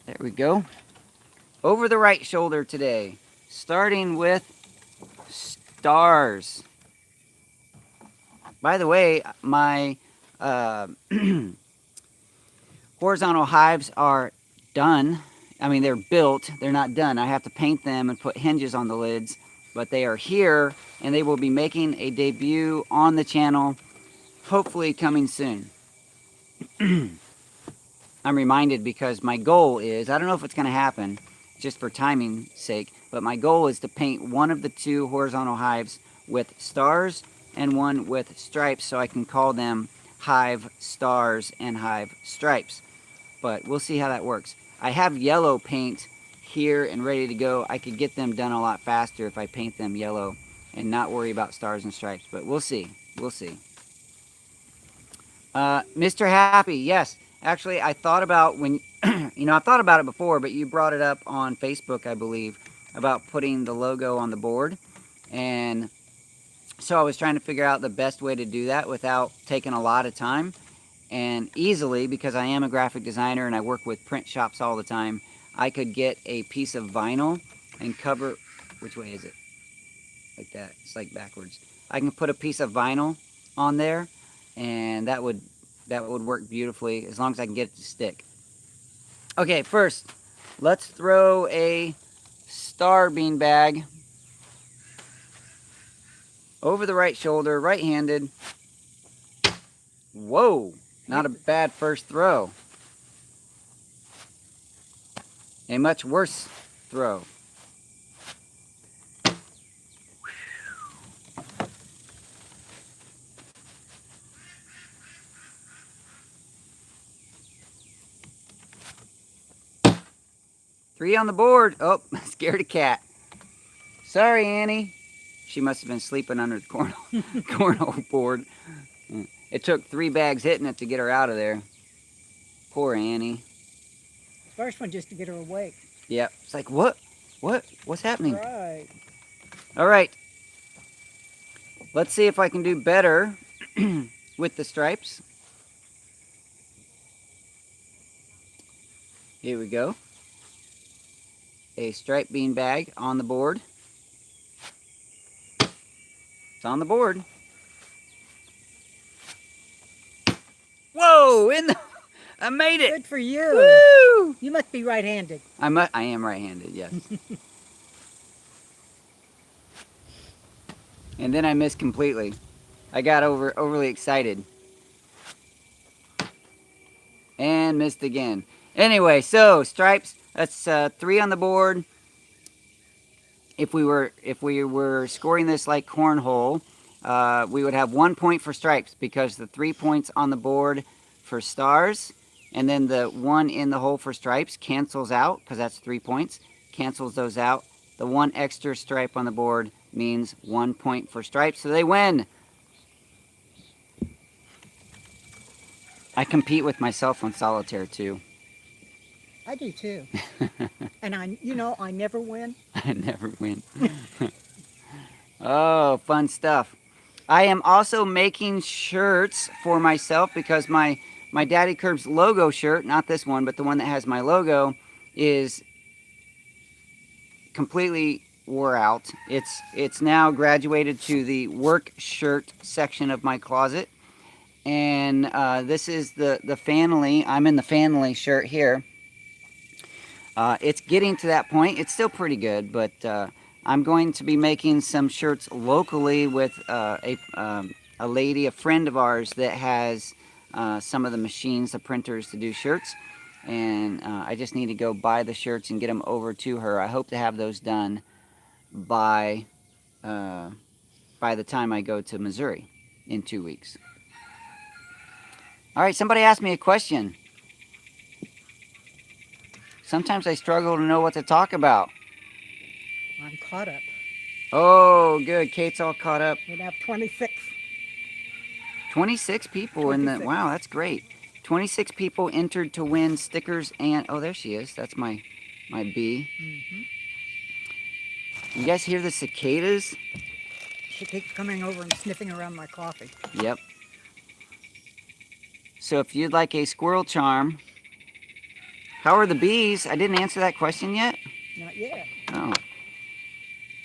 There we go. Over the right shoulder today, starting with stars. By the way, my horizontal hives are done. I mean, they're built. They're not done. I have to paint them and put hinges on the lids, but they are here and they will be making a debut on the channel, hopefully coming soon. I'm reminded because my goal is, I don't know if it's going to happen, just for timing's sake, but my goal is to paint one of the two horizontal hives with stars and one with stripes, so I can call them Hive Stars and Hive Stripes. But we'll see how that works. I have yellow paint here and ready to go. I could get them done a lot faster if I paint them yellow and not worry about stars and stripes, but we'll see. We'll see. Mr. Happy, yes. Actually, I thought about when, I thought about it before, but you brought it up on Facebook, I believe, about putting the logo on the board. And so I was trying to figure out the best way to do that without taking a lot of time. And easily, because I am a graphic designer and I work with print shops all the time, I could get a piece of vinyl and cover, which way is it? Like that, it's like backwards. I can put a piece of vinyl on there and that would work beautifully as long as I can get it to stick. Okay, first, let's throw a star bean bag over the right shoulder, right-handed. Whoa, not a bad first throw. A much worse throw. Three on the board. Oh, scared a cat. Sorry, Annie. She must have been sleeping under the cornhole board. It took 3 bags hitting it to get her out of there. Poor Annie. First one just to get her awake. Yep. It's like, what What's happening? Right. All right. Let's see if I can do better with the stripes. Here we go. A striped bean bag on the board. It's on the board. Whoa! I made it. Good for you. Woo! You must be right-handed. I am right-handed, yes. And then I missed completely. I got overly excited. And missed again. Anyway, so stripes, that's 3 on the board. If we were scoring this like cornhole, we would have 1 point for stripes because the 3 points on the board for stars, and then the 1 in the hole for stripes cancels out because that's 3 points. Cancels those out. The 1 extra stripe on the board means 1 point for stripes, so they win. I compete with myself on solitaire too. I do too. And I never win. I never win. Oh, fun stuff. I am also making shirts for myself because my Daddykirbs logo shirt, not this one, but the one that has my logo, is completely wore out. It's now graduated to the work shirt section of my closet. And this is the family. I'm in the family shirt here. It's getting to that point. It's still pretty good, but I'm going to be making some shirts locally with a lady, a friend of ours that has some of the machines, the printers to do shirts. And I just need to go buy the shirts and get them over to her. I hope to have those done by the time I go to Missouri in 2 weeks. All right, somebody asked me a question. Sometimes I struggle to know what to talk about. I'm caught up. Oh, good. Kate's all caught up. We have 26. 26 people in the... Wow, that's great. 26 people entered to win stickers and... Oh, there she is. That's my bee. You guys hear the cicadas? She keeps coming over and sniffing around my coffee. Yep. So if you'd like a squirrel charm... How are the bees? I didn't answer that question yet. Not yet. Oh.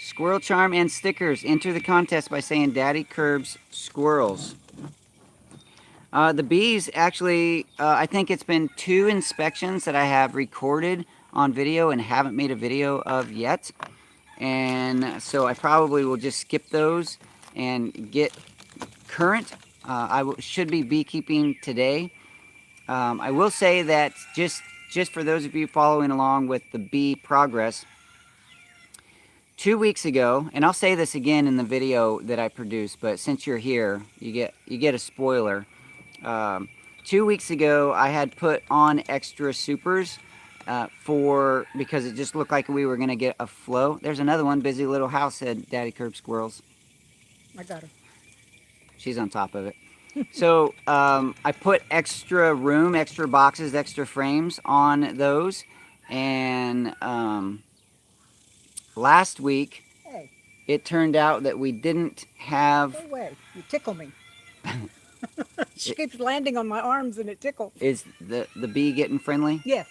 Squirrel charm and stickers. Enter the contest by saying Daddykirbs Squirrels. The bees actually, I think it's been 2 inspections that I have recorded on video and haven't made a video of yet. And so I probably will just skip those and get current. Should be beekeeping today. I will say that just for those of you following along with the bee progress, 2 weeks ago, and I'll say this again in the video that I produced, but since you're here, you get a spoiler. 2 weeks ago, I had put on extra supers because it just looked like we were going to get a flow. There's another one, busy little house, said Daddykirbs Squirrels. I got her. She's on top of it. So I put extra room, extra boxes, extra frames on those. And last week, Hey, it turned out that we didn't have... go away. You tickle me. She keeps landing on my arms and it tickles. Is the bee getting friendly? Yes.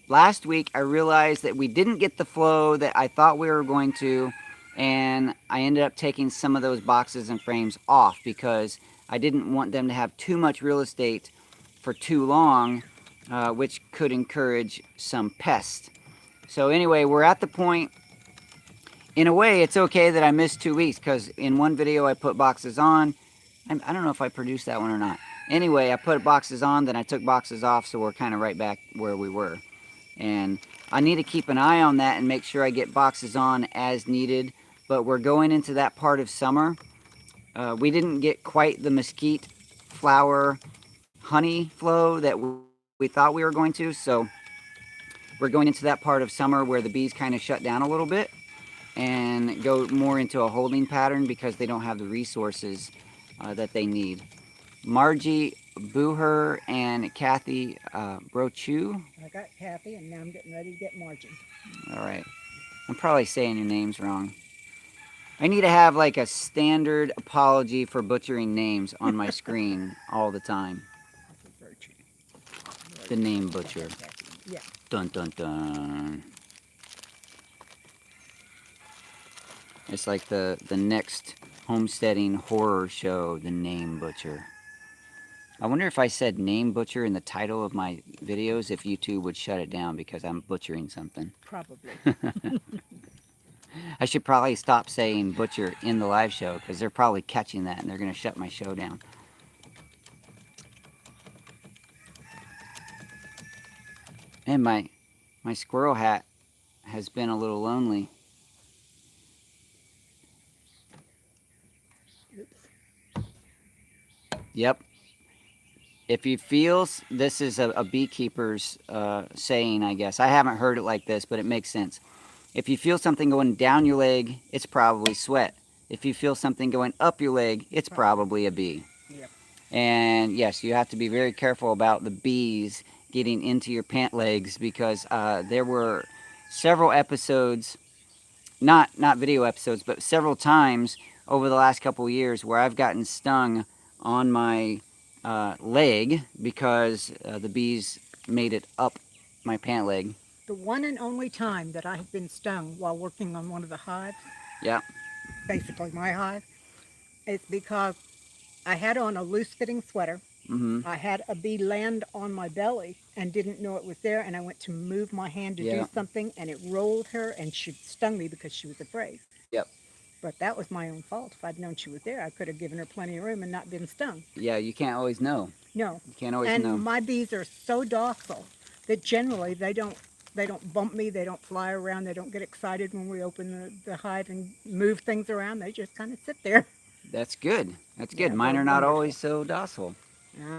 Last week, I realized that we didn't get the flow that I thought we were going to. And I ended up taking some of those boxes and frames off because I didn't want them to have too much real estate for too long, which could encourage some pests. So anyway, we're at the point, in a way, it's okay that I missed 2 weeks because in one video I put boxes on. I don't know if I produced that one or not. Anyway, I put boxes on, then I took boxes off, so we're kind of right back where we were. And I need to keep an eye on that and make sure I get boxes on as needed. But we're going into that part of summer. We didn't get quite the mesquite flower honey flow that we thought we were going to. So we're going into that part of summer where the bees kind of shut down a little bit and go more into a holding pattern because they don't have the resources that they need. Margie Booher and Kathy Brochu. I got Kathy, and now I'm getting ready to get Margin. All right. I'm probably saying your names wrong. I need to have like a standard apology for butchering names on my screen all the time. The name butcher. Yeah. Dun dun dun. It's like the next homesteading horror show, The Name Butcher. I wonder if I said Name Butcher in the title of my videos, if YouTube would shut it down because I'm butchering something. Probably. I should probably stop saying butcher in the live show because they're probably catching that and they're going to shut my show down. And my squirrel hat has been a little lonely. Yep. If you feel, this is a beekeeper's saying, I guess. I haven't heard it like this, but it makes sense. If you feel something going down your leg, it's probably sweat. If you feel something going up your leg, it's probably a bee. Yep. And yes, you have to be very careful about the bees getting into your pant legs because there were several episodes, not video episodes, but several times over the last couple of years where I've gotten stung on my leg because the bees made it up my pant leg. The one and only time that I have been stung while working on one of the hives, Yeah. basically my hive, is because I had on a loose-fitting sweater. Mm-hmm. I had a bee land on my belly and didn't know it was there, and I went to move my hand to do something, and it rolled her, and she stung me because she was afraid. Yep. But that was my own fault. If I'd known she was there, I could have given her plenty of room and not been stung. Yeah, you can't always know. No. You can't always and know. My bees are so docile that generally they don't bump me, they don't fly around, they don't get excited when we open the hive and move things around. They just kind of sit there. That's good. That's good. Yeah, Mine they're are not wonderful. always so docile.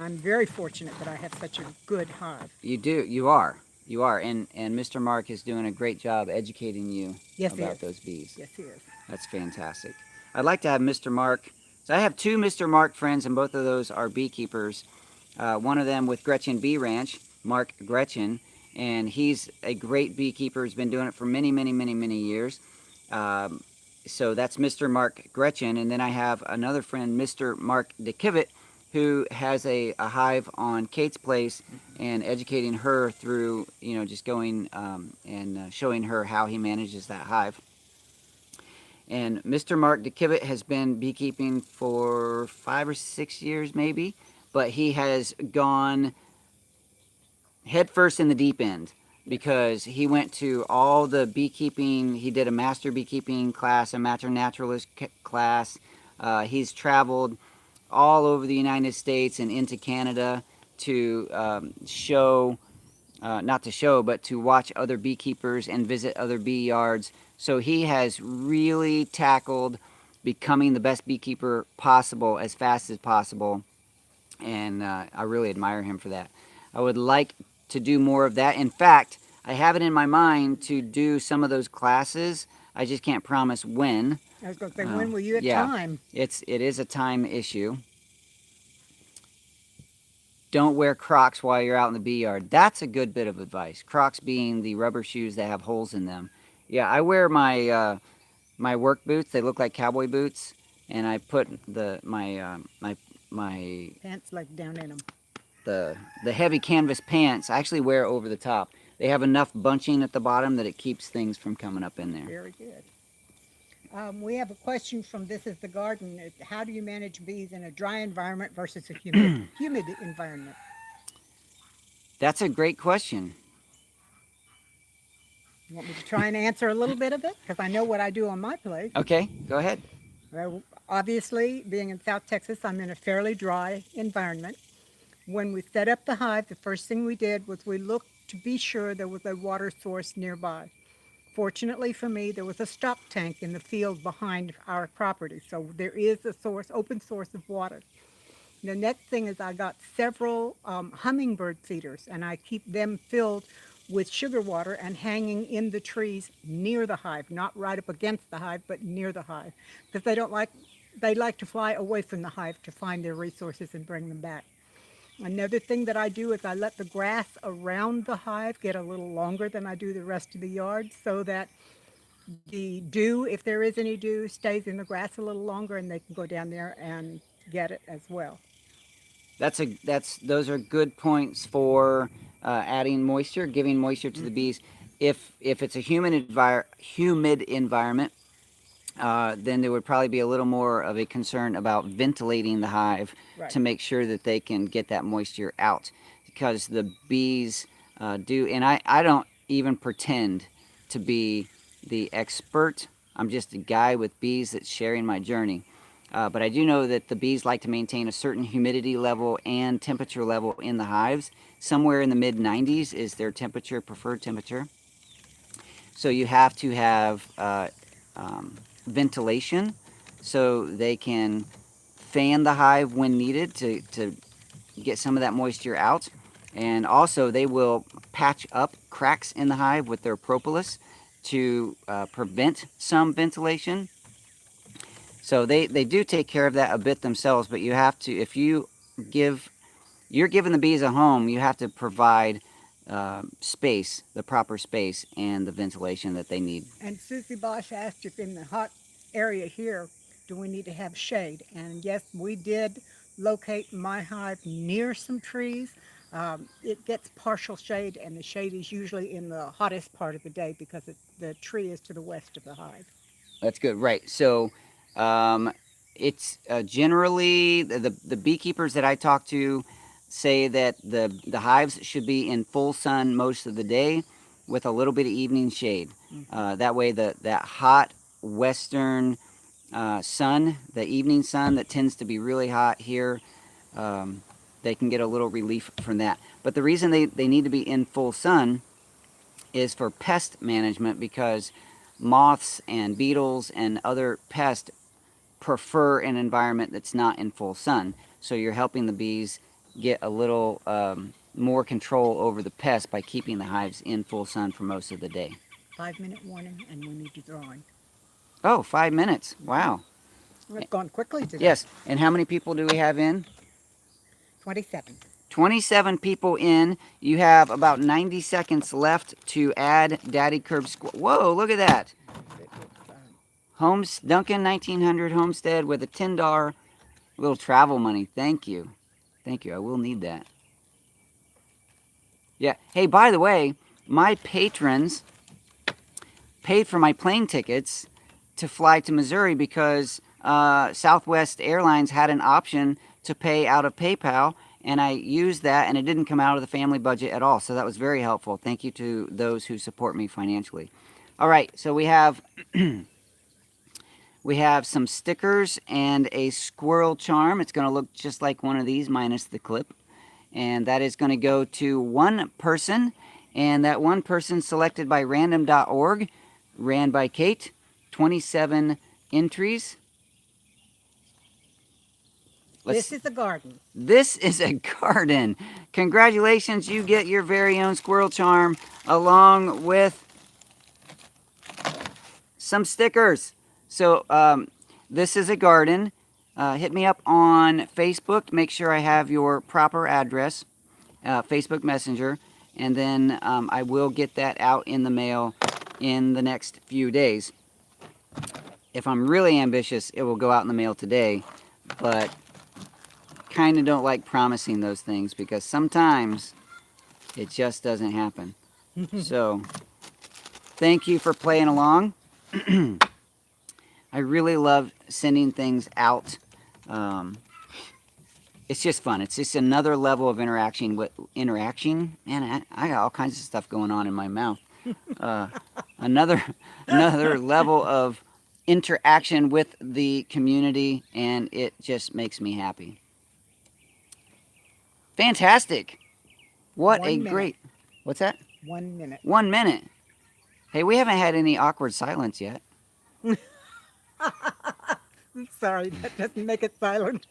I'm very fortunate that I have such a good hive. You do. You are. You are. And Mr. Mark is doing a great job educating you about those bees. Yes, he is. That's fantastic. I'd like to have Mr. Mark. So I have two Mr. Mark friends, and both of those are beekeepers. One of them with Gretchen Bee Ranch, Mark Gretchen, and he's a great beekeeper. He's been doing it for many, many, many, many years. So that's Mr. Mark Gretchen. And then I have another friend, Mr. Mark DeKivett, who has a hive on Kate's place and educating her through, just going and showing her how he manages that hive. And Mr. Mark DeKivett has been beekeeping for 5 or 6 years maybe, but he has gone headfirst in the deep end because he went to all the beekeeping. He did a master beekeeping class, a master naturalist class. He's traveled all over the United States and into Canada to show, not to show, but to watch other beekeepers and visit other bee yards. So he has really tackled becoming the best beekeeper possible as fast as possible. And I really admire him for that. I would like to do more of that. In fact, I have it in my mind to do some of those classes. I just can't promise when. I was going to say, when will you have time? It is a time issue. Don't wear Crocs while you're out in the bee yard. That's a good bit of advice. Crocs being the rubber shoes that have holes in them. Yeah, I wear my my work boots. They look like cowboy boots, and I put my Pants like down in them. The heavy canvas pants. I actually wear over the top. They have enough bunching at the bottom that it keeps things from coming up in there. Very good. We have a question from This Is the Garden. How do you manage bees in a dry environment versus a humid environment? That's a great question. You want me to try and answer a little bit of it? Because I know what I do on my place. Okay, go ahead. Well, obviously, being in South Texas, I'm in a fairly dry environment. When we set up the hive, the first thing we did was we looked to be sure there was a water source nearby. Fortunately for me, there was a stock tank in the field behind our property, so there is a open source of water. The next thing is I got several hummingbird feeders, and I keep them filled with sugar water and hanging in the trees near the hive, not right up against the hive, but near the hive, because they like to fly away from the hive to find their resources and bring them back. Another thing that I do is I let the grass around the hive get a little longer than I do the rest of the yard so that the dew, if there is any dew, stays in the grass a little longer and they can go down there and get it as well. Those are good points for adding moisture, giving moisture to the bees. If it's a humid environment, then there would probably be a little more of a concern about ventilating the hive Right. to make sure that they can get that moisture out, because the bees do. And I don't even pretend to be the expert. I'm just a guy with bees that's sharing my journey. But I do know that the bees like to maintain a certain humidity level and temperature level in the hives. Somewhere in the mid 90s is their preferred temperature. So you have to have ventilation so they can fan the hive when needed to get some of that moisture out. And also they will patch up cracks in the hive with their propolis to prevent some ventilation. So they do take care of that a bit themselves, but you have to, if you're giving the bees a home, you have to provide space, the proper space, and the ventilation that they need. And Susie Bosch asked if in the hot area here, do we need to have shade? And yes, we did locate my hive near some trees. It gets partial shade, and the shade is usually in the hottest part of the day because the tree is to the west of the hive. That's good, right? So it's generally the beekeepers that I talk to say that the hives should be in full sun most of the day with a little bit of evening shade. That way that hot western sun, the evening sun that tends to be really hot here, they can get a little relief from that. But the reason they need to be in full sun is for pest management, because moths and beetles and other pests prefer an environment that's not in full sun. So you're helping the bees get a little more control over the pests by keeping the hives in full sun for most of the day. 5-minute warning, and we need to drawing. Oh, 5 minutes. Wow. It's gone quickly today. Yes. And how many people do we have in? 27. 27 people in. You have about 90 seconds left to add Daddykirbs. Whoa, look at that. Duncan 1900 Homestead with a $10 little travel money. Thank you. Thank you. I will need that. Yeah. Hey, by the way, my patrons paid for my plane tickets to fly to Missouri because Southwest Airlines had an option to pay out of PayPal, and I used that, and it didn't come out of the family budget at all. So that was very helpful. Thank you to those who support me financially. All right, so we have we have some stickers and a squirrel charm. It's going to look just like one of these minus the clip. And that is going to go to one person, and that one person selected by random.org, ran by Kate, 27 entries. This is a garden. This is a garden. Congratulations, you get your very own squirrel charm along with some stickers. So this is a garden. Hit me up on Facebook. Make sure I have your proper address, Facebook Messenger, and then I will get that out in the mail in the next few days. If I'm really ambitious, it will go out in the mail today, but kind of don't like promising those things because sometimes it just doesn't happen. So thank you for playing along. I really love sending things out. It's just fun. It's just another level of interaction. Man, I got all kinds of stuff going on in my mouth. Another level of interaction with the community, and it just makes me happy. Fantastic. What a great... What's that? 1 minute. 1 minute. Hey, we haven't had any awkward silence yet. I'm sorry, that doesn't make it silent.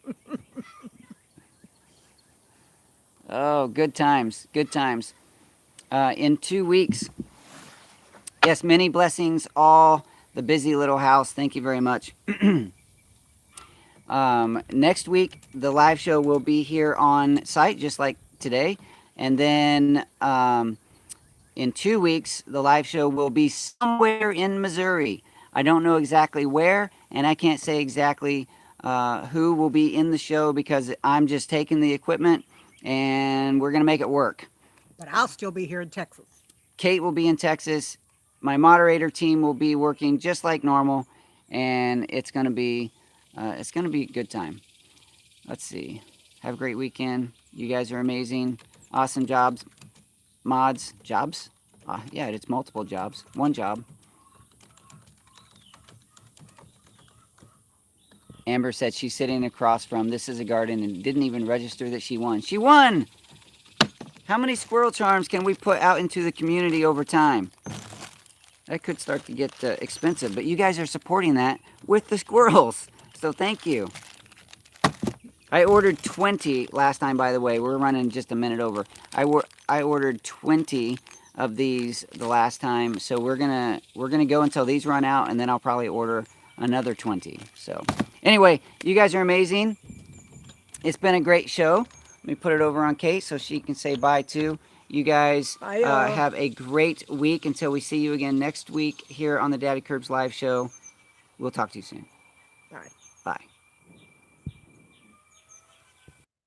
Oh, good times. Good times. In 2 weeks. Yes, many blessings, all the busy little house. Thank you very much. Next week, the live show will be here on site, just like today. And then in 2 weeks, the live show will be somewhere in Missouri. I don't know exactly where, and I can't say exactly who will be in the show because I'm just taking the equipment and we're going to make it work. But I'll still be here in Texas. Kate will be in Texas. My moderator team will be working just like normal, and it's going to be a good time. Let's see. Have a great weekend. You guys are amazing. Awesome jobs. Mods. Jobs? Yeah, it's multiple jobs. One job. Amber said she's sitting across from This Is a Garden and didn't even register that she won. She won! How many squirrel charms can we put out into the community over time? That could start to get expensive, but you guys are supporting that with the squirrels. So thank you. I ordered 20 last time, by the way. We're running just a minute over. I ordered 20 of these the last time, so we're gonna go until these run out, and then I'll probably order another 20. So anyway, you guys are amazing. It's been a great show. Let me put it over on Kate so she can say bye too. You guys have a great week until we see you again next week here on the Daddykirbs live show. We'll talk to you soon. Bye. Bye.